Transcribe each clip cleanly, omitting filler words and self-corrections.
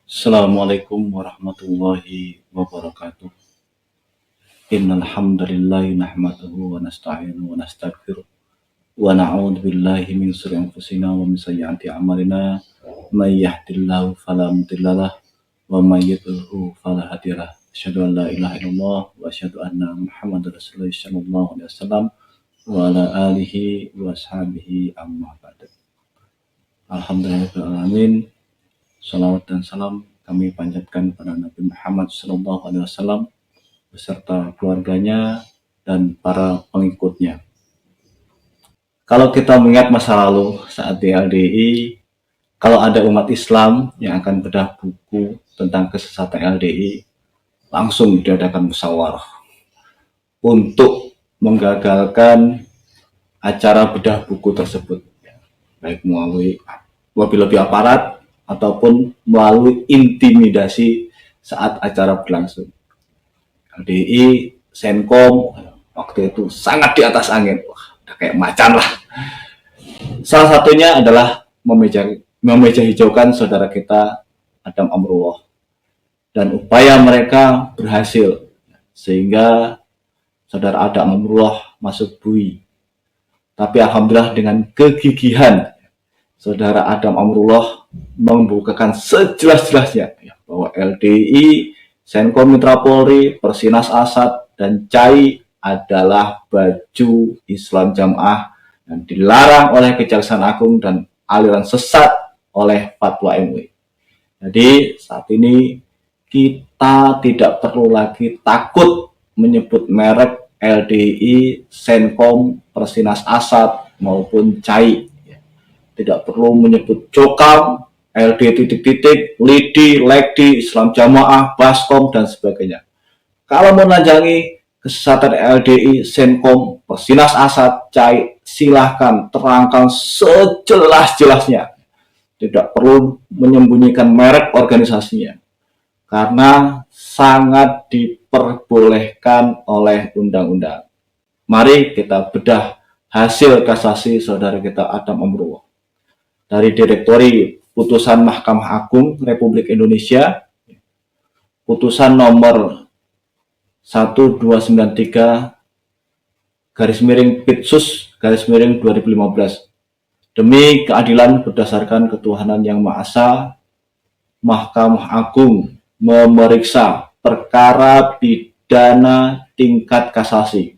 Assalamualaikum warahmatullahi wabarakatuh. Innal hamdalillah nahmaduhu wa nasta'inuhu wa nastaghfiruh wa na'udzu billahi min shururi anfusina wa min sayyiati a'malina. May yahdihillahu fala mudhillalah wa may yudhlilhu fala hadiyalah. Asyhadu an la ilaha illallah wa asyhadu anna Muhammadar Rasulullah sallallahu alaihi wasallam wa ala alihi wa ashabihi amma ba'du. Alhamdulillahirabbil alamin. Salawat dan salam kami panjatkan pada Nabi Muhammad SAW beserta keluarganya dan para pengikutnya. Kalau kita mengingat masa lalu saat di LDI, kalau ada umat Islam yang akan bedah buku tentang kesesatan LDI, langsung diadakan musyawarah untuk menggagalkan acara bedah buku tersebut, baik melalui lebih aparat ataupun melalui intimidasi saat acara berlangsung. LDI, Senkom waktu itu sangat di atas angin. Wah, udah kayak macan lah. Salah satunya adalah memeja hijaukan saudara kita Adam Amrullah. Dan upaya mereka berhasil sehingga saudara Adam Amrullah masuk BUI. Tapi alhamdulillah dengan kegigihan saudara Adam Amrullah membukakan sejelas-jelasnya bahwa LDI, Senkom Mitra Polri, Persinas Asad, dan CAI adalah baju Islam Jamaah yang dilarang oleh Kejaksaan Agung dan aliran sesat oleh fatwa MUI. Jadi saat ini kita tidak perlu lagi takut menyebut merek LDI, Senkom, Persinas Asad maupun CAI. Tidak perlu menyebut Jokam, LD titik-titik, LIDI, LEGDI, Islam Jamaah, Baskom, dan sebagainya. Kalau menelanjangi kesesatan LDI, Senkom, Persinas Asad, CAI, silahkan terangkan sejelas-jelasnya. Tidak perlu menyembunyikan merek organisasinya. Karena sangat diperbolehkan oleh undang-undang. Mari kita bedah hasil kasasi saudara kita Adam Amrullah. Dari Direktori Putusan Mahkamah Agung Republik Indonesia, putusan nomor 1293/Pitsus/2015. Demi keadilan berdasarkan ketuhanan yang Maha Esa, Mahkamah Agung memeriksa perkara pidana tingkat kasasi.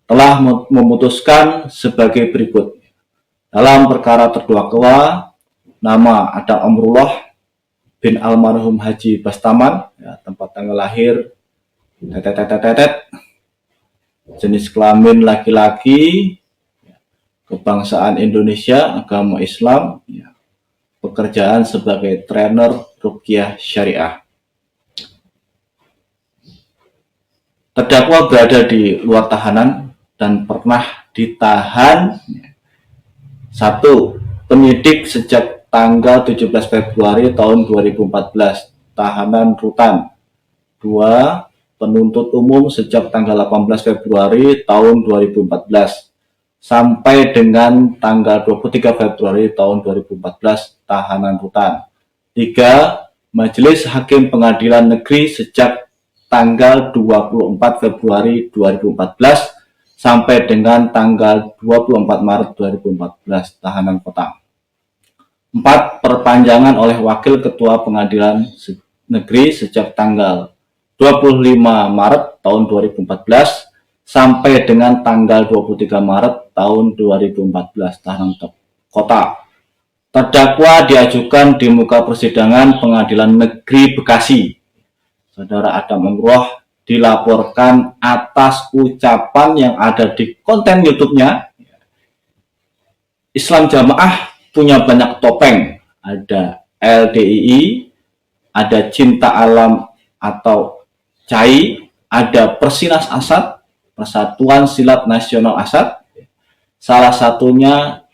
Telah memutuskan sebagai berikut. Dalam perkara terdakwa nama Adam Amrullah bin almarhum Haji Bastaman, tempat tanggal lahir, jenis kelamin laki-laki, kebangsaan Indonesia, agama Islam, pekerjaan sebagai trainer ruqyah syariah. Terdakwa berada di luar tahanan dan pernah ditahan. 1. Penyidik sejak tanggal 17 Februari tahun 2014, tahanan rutan. 2. Penuntut umum sejak tanggal 18 Februari tahun 2014 sampai dengan tanggal 23 Februari tahun 2014, tahanan rutan. 3. Majelis Hakim Pengadilan Negeri sejak tanggal 24 Februari 2014 sampai dengan tanggal 24 Maret 2014, tahanan kota. 4. Perpanjangan oleh Wakil Ketua Pengadilan Negeri sejak tanggal 25 Maret tahun 2014 sampai dengan tanggal 23 Maret tahun 2014, tahanan kota. Terdakwa diajukan di muka persidangan Pengadilan Negeri Bekasi. Saudara Adam Amrullah dilaporkan atas ucapan yang ada di konten YouTube-nya. Islam Jamaah punya banyak topeng. Ada LDII, ada Cinta Alam atau CAI, ada Persinas Asad, Persatuan Silat Nasional Asad. Salah satunya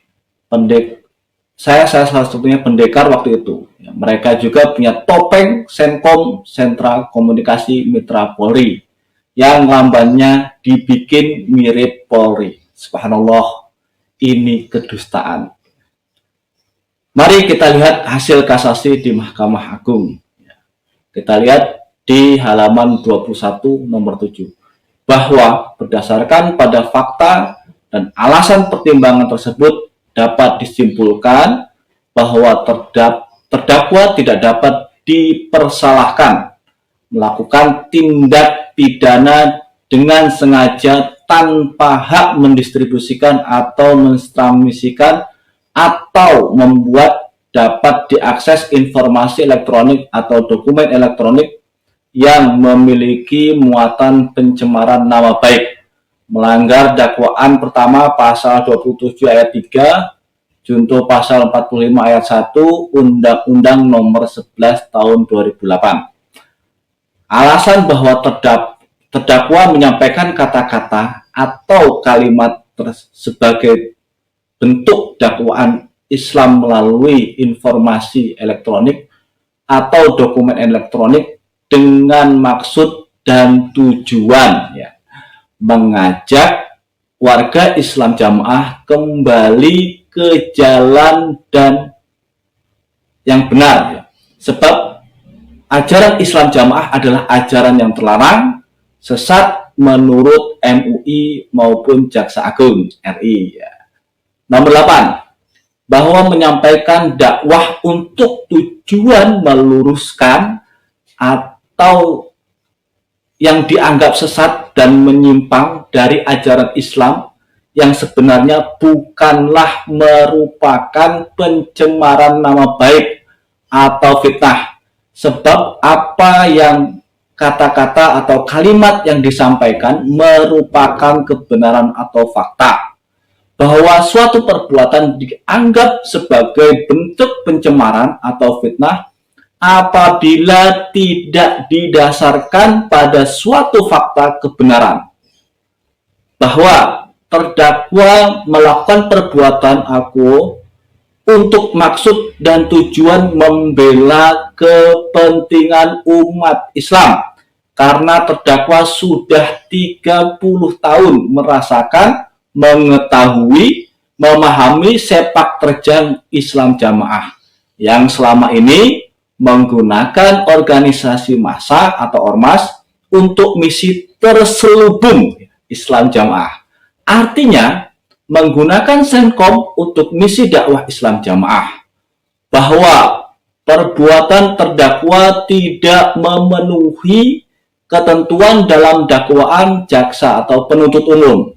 salah satunya pendekar waktu itu. Mereka juga punya topeng Senkom, Sentra Komunikasi Mitra Polri, yang lambannya dibikin mirip Polri. Subhanallah, ini kedustaan. Mari kita lihat hasil kasasi di Mahkamah Agung. Kita lihat di halaman 21 nomor 7. Bahwa berdasarkan pada fakta dan alasan pertimbangan tersebut dapat disimpulkan bahwa terdakwa tidak dapat dipersalahkan melakukan tindak pidana dengan sengaja tanpa hak mendistribusikan atau mentransmisikan atau membuat dapat diakses informasi elektronik atau dokumen elektronik yang memiliki muatan pencemaran nama baik, melanggar dakwaan pertama pasal 27 ayat 3, junto pasal 45 ayat 1 Undang-Undang nomor 11 tahun 2008. Alasan bahwa terdakwa menyampaikan kata-kata atau kalimat sebagai bentuk dakwaan Islam melalui informasi elektronik atau dokumen elektronik dengan maksud dan tujuan mengajak warga Islam jamaah kembali ke jalan dan yang benar, sebab ajaran Islam jamaah adalah ajaran yang terlarang, sesat menurut MUI maupun Jaksa Agung RI. Nomor 8, bahwa menyampaikan dakwah untuk tujuan meluruskan atau yang dianggap sesat dan menyimpang dari ajaran Islam yang sebenarnya bukanlah merupakan pencemaran nama baik atau fitnah, sebab apa yang kata-kata atau kalimat yang disampaikan merupakan kebenaran atau fakta, bahwa suatu perbuatan dianggap sebagai bentuk pencemaran atau fitnah apabila tidak didasarkan pada suatu fakta kebenaran, bahwa terdakwa melakukan perbuatan aku untuk maksud dan tujuan membela kepentingan umat Islam, karena terdakwa sudah 30 tahun merasakan, mengetahui, memahami sepak terjang Islam jamaah yang selama ini menggunakan organisasi massa atau ormas untuk misi terselubung Islam jamaah. Artinya menggunakan Senkom untuk misi dakwah Islam jamaah, bahwa perbuatan terdakwa tidak memenuhi ketentuan dalam dakwaan jaksa atau penuntut umum.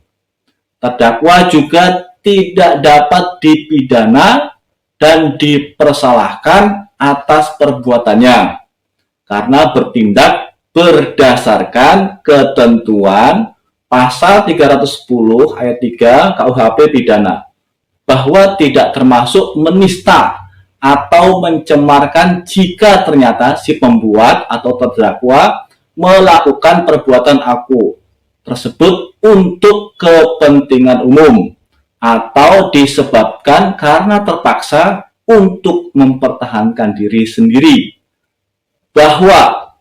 Terdakwa juga tidak dapat dipidana dan dipersalahkan atas perbuatannya karena bertindak berdasarkan ketentuan pasal 310 ayat 3 KUHP pidana, bahwa tidak termasuk menista atau mencemarkan jika ternyata si pembuat atau terdakwa melakukan perbuatan aku tersebut untuk kepentingan umum atau disebabkan karena terpaksa untuk mempertahankan diri sendiri, bahwa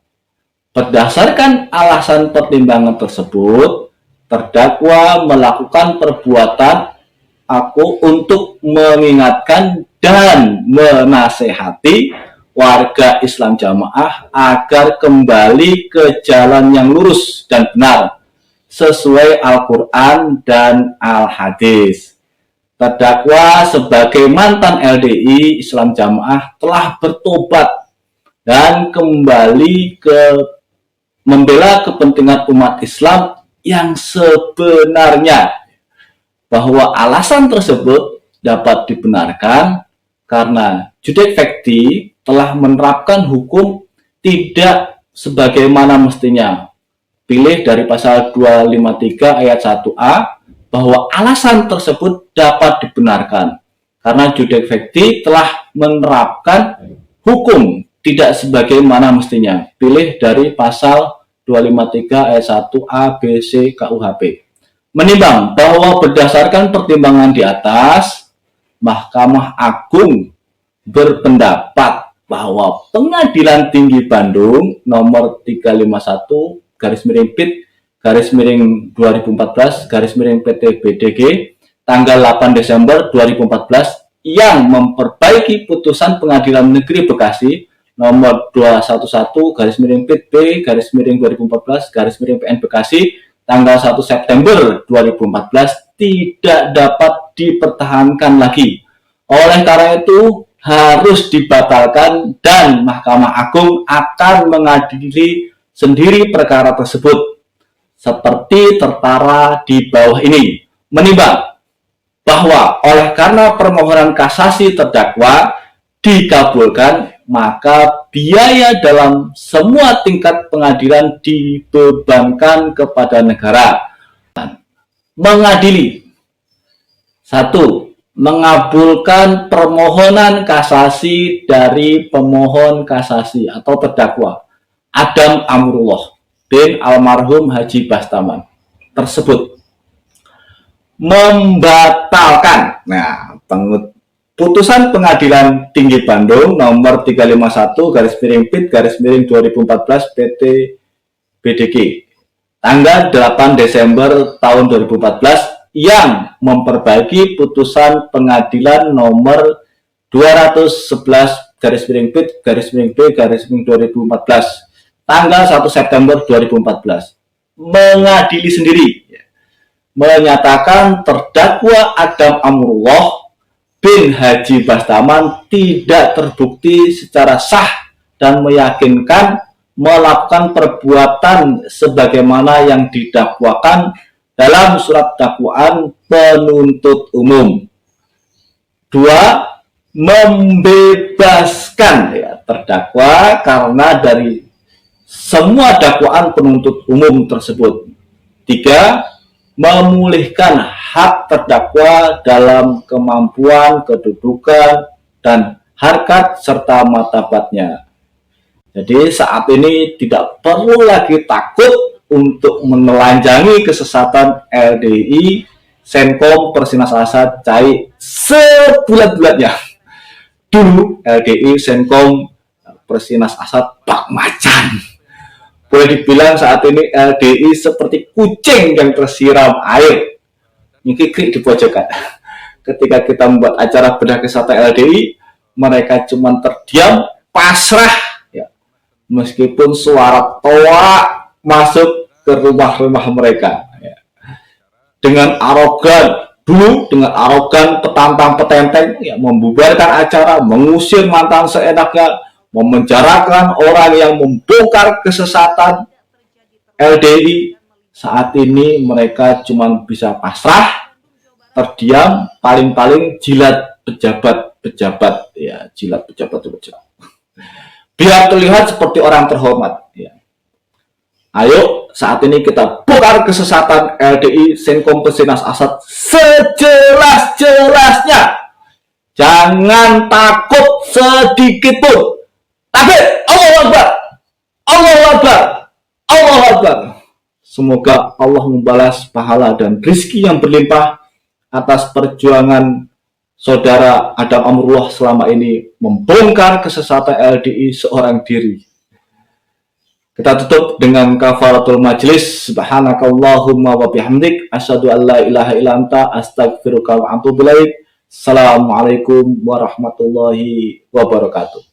berdasarkan alasan pertimbangan tersebut terdakwa melakukan perbuatan aku untuk mengingatkan dan menasehati warga Islam jamaah agar kembali ke jalan yang lurus dan benar sesuai Al-Quran dan Al-Hadis. Terdakwa sebagai mantan LDI Islam jamaah telah bertobat dan kembali ke membela kepentingan umat Islam yang sebenarnya, bahwa alasan tersebut dapat dibenarkan karena judek fakti telah menerapkan hukum tidak sebagaimana mestinya. Pilih dari pasal 253 ayat 1A, bahwa alasan tersebut dapat dibenarkan karena judek fakti telah menerapkan hukum tidak sebagaimana mestinya. Pilih dari pasal 253 ayat 1A, B, C, KUHP. Menimbang bahwa berdasarkan pertimbangan di atas, Mahkamah Agung berpendapat bahwa Pengadilan Tinggi Bandung nomor 351 garis miring PIT garis miring 2014 garis miring PT BDG tanggal 8 Desember 2014 yang memperbaiki putusan Pengadilan Negeri Bekasi nomor 211 garis miring PIT B garis miring 2014 garis miring PN Bekasi tanggal 1 September 2014 tidak dapat dipertahankan lagi. Oleh karena itu harus dibatalkan dan Mahkamah Agung akan mengadili sendiri perkara tersebut seperti tertera di bawah ini. Menimbang bahwa oleh karena permohonan kasasi terdakwa dikabulkan, maka biaya dalam semua tingkat pengadilan dibebankan kepada negara. Mengadili. 1. Mengabulkan permohonan kasasi dari pemohon kasasi atau terdakwa Adam Amrullah bin almarhum Haji Bastaman tersebut. Membatalkan. Nah, putusan Pengadilan Tinggi Bandung nomor 351 garis miring PIT garis miring 2014 PT BDG tanggal 8 Desember tahun 2014 yang memperbaiki putusan Pengadilan nomor 211 garis miring PIT garis miring B garis miring 2014 tanggal 1 September 2014 mengadili sendiri, menyatakan terdakwa Adam Amrullah bin Haji Bastaman tidak terbukti secara sah dan meyakinkan melakukan perbuatan sebagaimana yang didakwakan dalam surat dakwaan penuntut umum. 2. Membebaskan terdakwa karena dari semua dakwaan penuntut umum tersebut. 3. Memulihkan hak terdakwa dalam kemampuan, kedudukan, dan harkat serta martabatnya. Jadi saat ini tidak perlu lagi takut untuk menelanjangi kesesatan LDI, Senkom, Persinas Asad, CAI sebulat-bulatnya. Dulu LDI, Senkom, Persinas Asad, Pak Macan. Boleh dibilang saat ini LDI seperti kucing yang tersiram air. Nyikik di pojokan. Ketika kita membuat acara bedah kesehatan LDI, mereka cuma terdiam, pasrah, ya. Meskipun suara toa masuk ke rumah-rumah mereka. Ya. Dengan arogan, petantang-petenteng, ya, membubarkan acara, mengusir mantan seenaknya, memenjarakan orang yang membongkar kesesatan LDI. Saat ini mereka cuma bisa pasrah, terdiam, paling-paling jilat pejabat-pejabat, ya, jilat pejabat-pejabat. Biar terlihat seperti orang terhormat, ya. Ayo, saat ini kita bongkar kesesatan LDI, Senkom, Persinas Asad sejelas-jelasnya. Jangan takut sedikit pun. Takbir, Allahu Akbar, Allahu Akbar, Allahu Akbar. Semoga Allah membalas pahala dan rizki yang berlimpah atas perjuangan saudara Adam Amrullah selama ini membongkar kesesatan LDI seorang diri. Kita tutup dengan kafaratul majlis. Subhanakallahumma wa bihamdik, asyhadu an la ilaha illa anta, astaghfiruka wa atubu ilaik. Assalamualaikum warahmatullahi wabarakatuh.